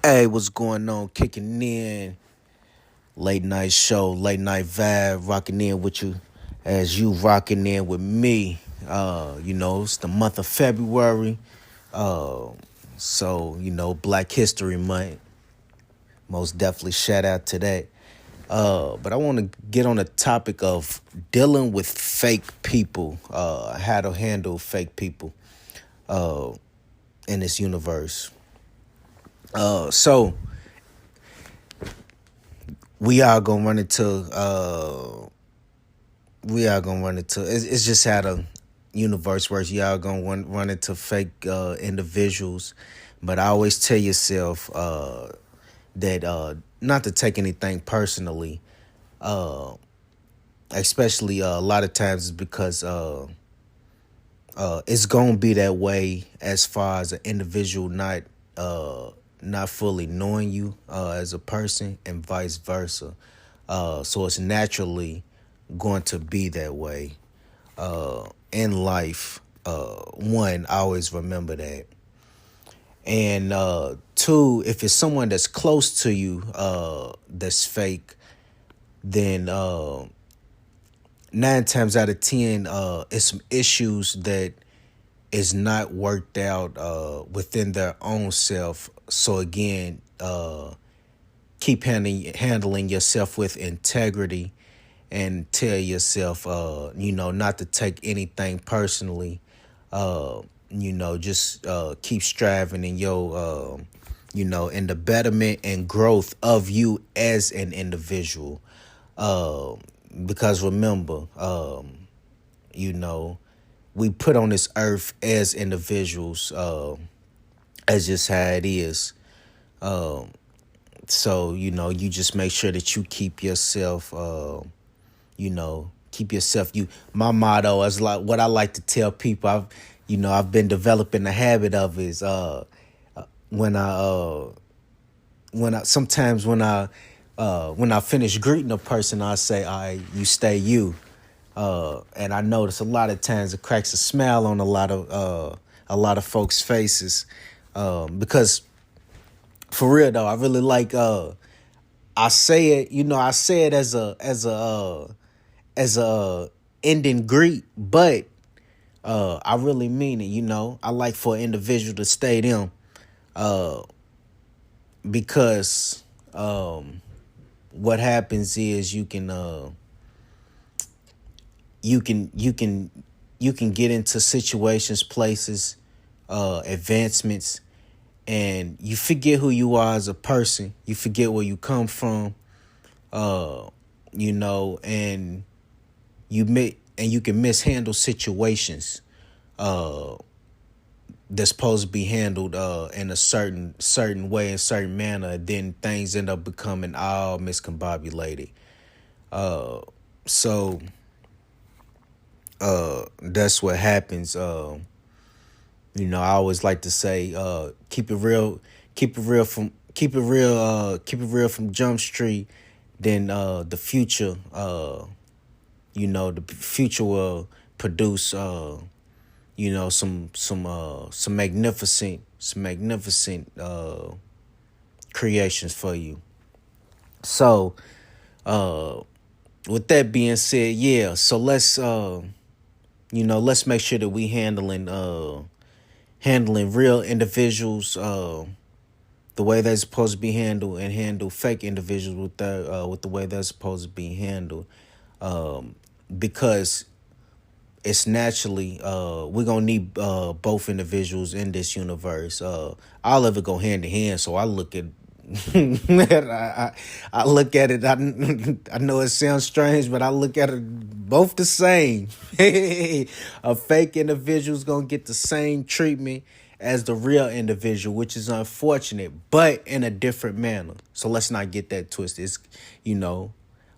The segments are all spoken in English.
Hey, what's going on? Kicking in, late night show, late night vibe, rocking in with you as you rocking in with me. It's the month of February. Uh, Black History Month. Most definitely shout out to that. But I want to get on the topic of dealing with fake people, how to handle fake people uh, in this universe. So we are gonna run into it's just how the universe works. Y'all gonna run into fake individuals, but I always tell yourself that not to take anything personally, uh, especially a lot of times it's because it's gonna be that way as far as an individual not fully knowing you as a person and vice versa. So it's naturally going to be that way in life. One, I always remember that. And two, if it's someone that's close to you that's fake, then 9 times out of 10, it's some issues that is not worked out within their own self. So again, keep handling yourself with integrity and tell yourself, not to take anything personally. Just keep striving in in the betterment and growth of you as an individual. Uh, because remember, you know, we put on this earth as individuals, as just how it is. Um, so you just make sure that you keep yourself, keep yourself. My motto is like what I like to tell people. I've been developing the habit of is when I sometimes when I finish greeting a person, I say, "All right, you stay you." And I notice a lot of times it cracks a smile on a lot of folks' faces, because for real though, I really like. I say it as a ending greet, but I really mean it. I like for an individual to stay them, uh, because what happens is you can get into situations, places, advancements, and you forget who you are as a person. You forget where you come from, uh, and you can mishandle situations uh, that's supposed to be handled in a certain way, in a certain manner. Then things end up becoming all miscombobulated. Uh, so that's what happens. I always like to say, keep it real, keep it real from Jump Street. Then the future, the future will produce, some magnificent creations for you. So, uh, with that being said, yeah. So let's make sure that we handling real individuals the way they're supposed to be handled, and handle fake individuals with the way they're supposed to be handled. Because it's naturally we're gonna need both individuals in this universe. All of it go hand in hand. So I look at I look at it. I know it sounds strange, but I look at it both the same. A fake individual's gonna get the same treatment as the real individual, which is unfortunate, but in a different manner. So let's not get that twisted. It's you know,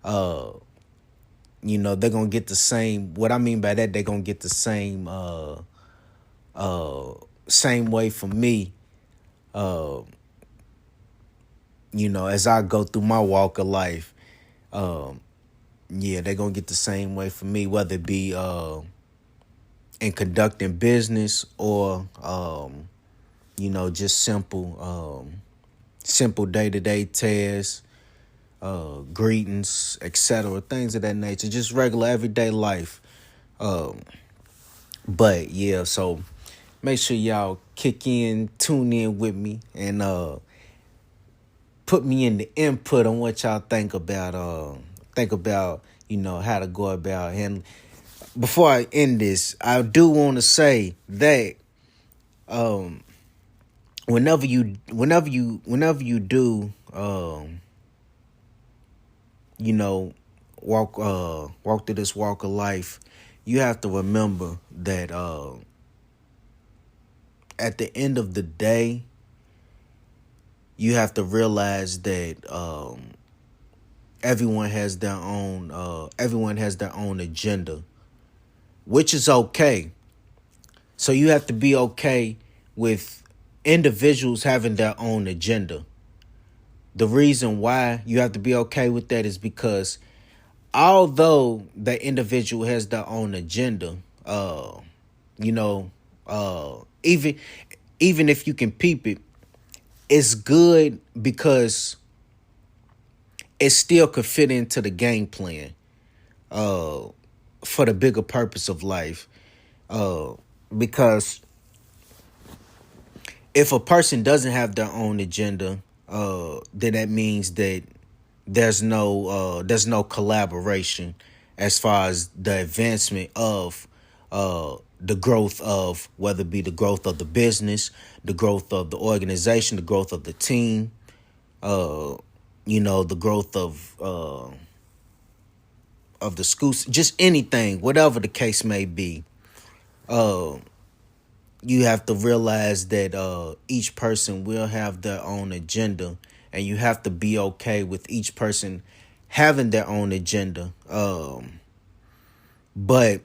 uh, they're gonna get the same. What I mean by that, they're gonna get the same way from me. Uh, as I go through my walk of life. Um, yeah, they're gonna get the same way from me, whether it be in conducting business or just simple. simple day-to-day tasks, greetings, etc., things of that nature, just regular everyday life. Um, but yeah, so make sure y'all kick in, tune in with me, and put me in the input on what y'all think about how to go about. And before I end this, I do want to say that um whenever you do you know walk through this walk of life, you have to remember that at the end of the day, you have to realize that everyone has their own agenda, which is okay. So you have to be okay with individuals having their own agenda. The reason why you have to be okay with that is because although the individual has their own agenda, you know, even if you can peep it, it's good because it still could fit into the game plan uh, for the bigger purpose of life. Uh, because if a person doesn't have their own agenda, then that means that there's no collaboration as far as the advancement of the growth of, whether it be the growth of the business, the growth of the organization, the growth of the team, uh, the growth of the school, just anything, whatever the case may be. Uh, you have to realize that each person will have their own agenda, and you have to be okay with each person having their own agenda. But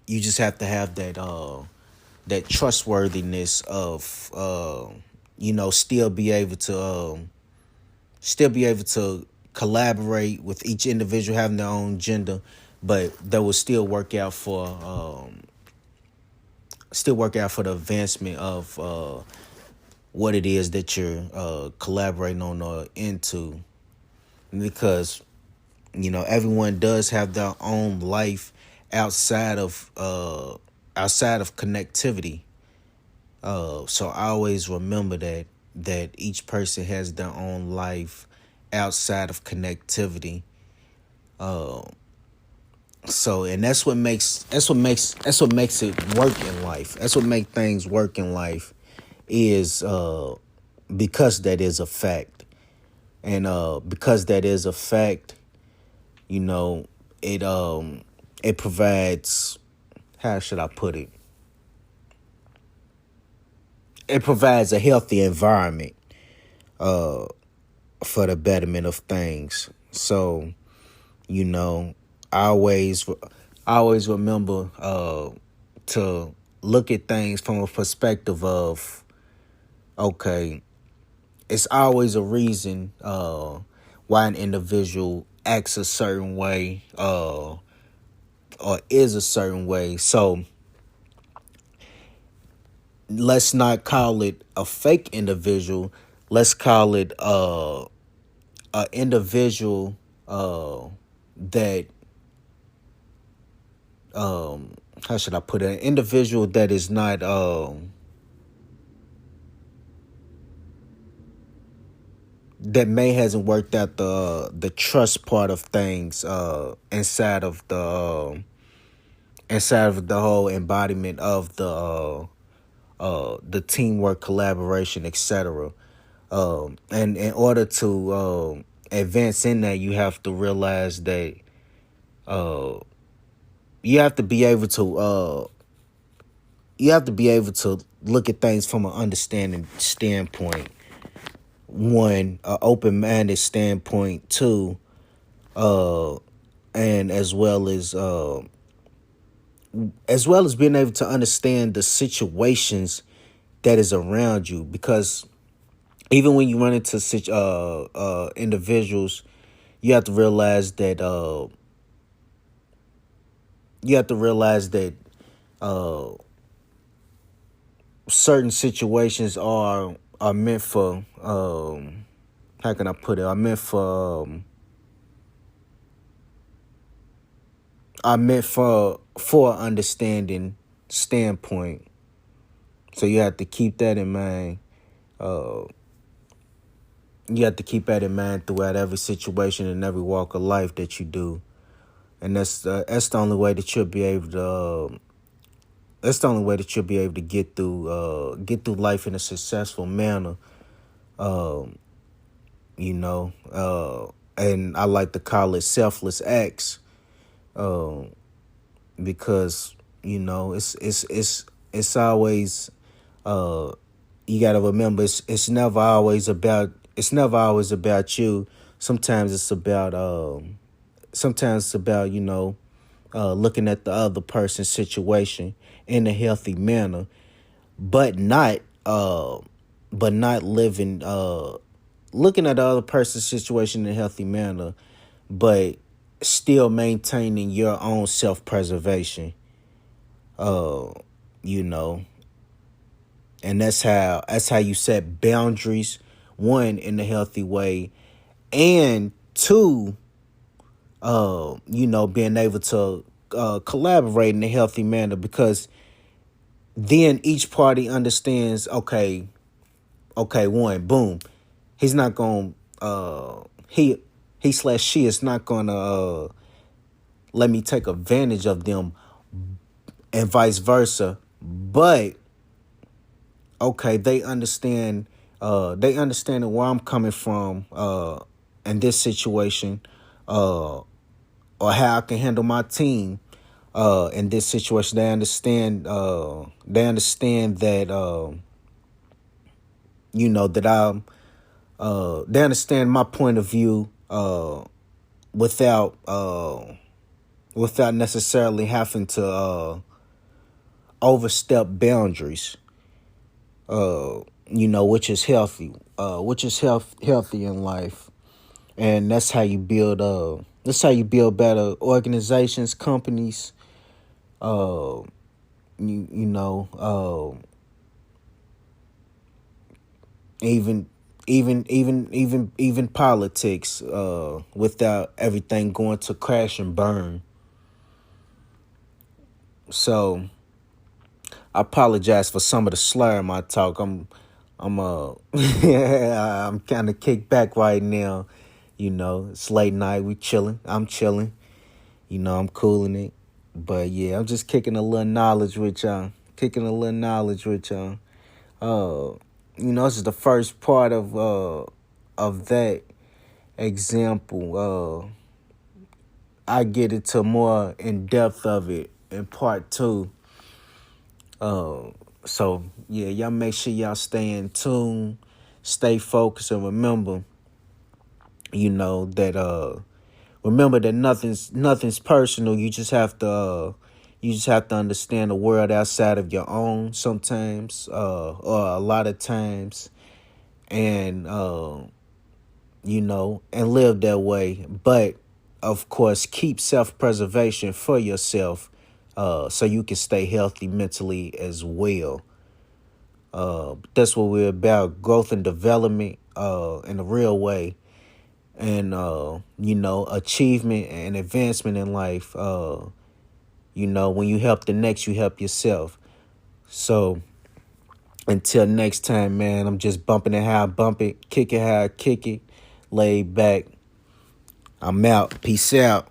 you just have to have that trustworthiness of still be able to collaborate with each individual having their own agenda, but that will still work out for the advancement of what it is that you're collaborating on or into. Because everyone does have their own life outside of connectivity. So I always remember that each person has their own life outside of connectivity. Uh, so and that's what makes it work in life. That's what makes things work in life, is because that is a fact. And because that is a fact, you know, it it provides, how should I put it? It provides a healthy environment uh for the betterment of things. So, you know, I always I always remember to look at things from a perspective of, okay, it's always a reason why an individual acts a certain way or is a certain way. So let's not call it a fake individual. Let's call it a individual that how should I put it? An individual that is not that may hasn't worked out the trust part of things inside of the whole embodiment of the teamwork, collaboration, etc. And in order to advance in that, you have to realize that uh, you have to be able to look at things from an understanding standpoint. One, an open-minded standpoint. Two, and as well as being able to understand the situations that is around you, because even when you run into individuals, you have to realize that you have to realize that certain situations are are meant for how can I put it? Are meant for understanding standpoint. So you have to keep that in mind. Uh, you have to keep that in mind throughout every situation and every walk of life that you do, and that's the only way that you'll be able to. That's the only way that you'll be able to get through life in a successful manner. Um, you know, and I like to call it selfless acts, um, because it's always you got to remember it's never always about you. Sometimes it's about looking at the other person's situation in a healthy manner, but not living looking at the other person's situation in a healthy manner, but still maintaining your own self-preservation. Uh, you know, and that's how you set boundaries. One, in a healthy way, and two, being able to collaborate in a healthy manner, because then each party understands. Okay, one, boom, he's not going. He slash she is not gonna let me take advantage of them, and vice versa. But okay, they understand. They understand where I'm coming from in this situation, or how I can handle my team in this situation. They understand. They understand that that I'm. They understand my point of view without without necessarily having to overstep boundaries. Which is healthy. Which is healthy in life, and that's how you build. That's how you build better organizations, companies. Uh, you know. Even even politics, without everything going to crash and burn. So I apologize for some of the slur in my talk. I'm kind of kicked back right now. It's late night. We chilling. I'm chilling. I'm cooling it. But yeah, I'm just kicking a little knowledge with y'all. This is the first part of that example. I get into more in depth of it in part two. So yeah, y'all make sure y'all stay in tune, stay focused, and remember, that nothing's personal. You just have to understand the world outside of your own sometimes, or a lot of times, and and live that way. But of course, keep self-preservation for yourself, so you can stay healthy mentally as well. That's what we're about: growth and development, in a real way, and achievement and advancement in life. When you help the next, you help yourself. So until next time, man, I'm just bumping it how I bump it, kick it how I kick it, laid back. I'm out. Peace out.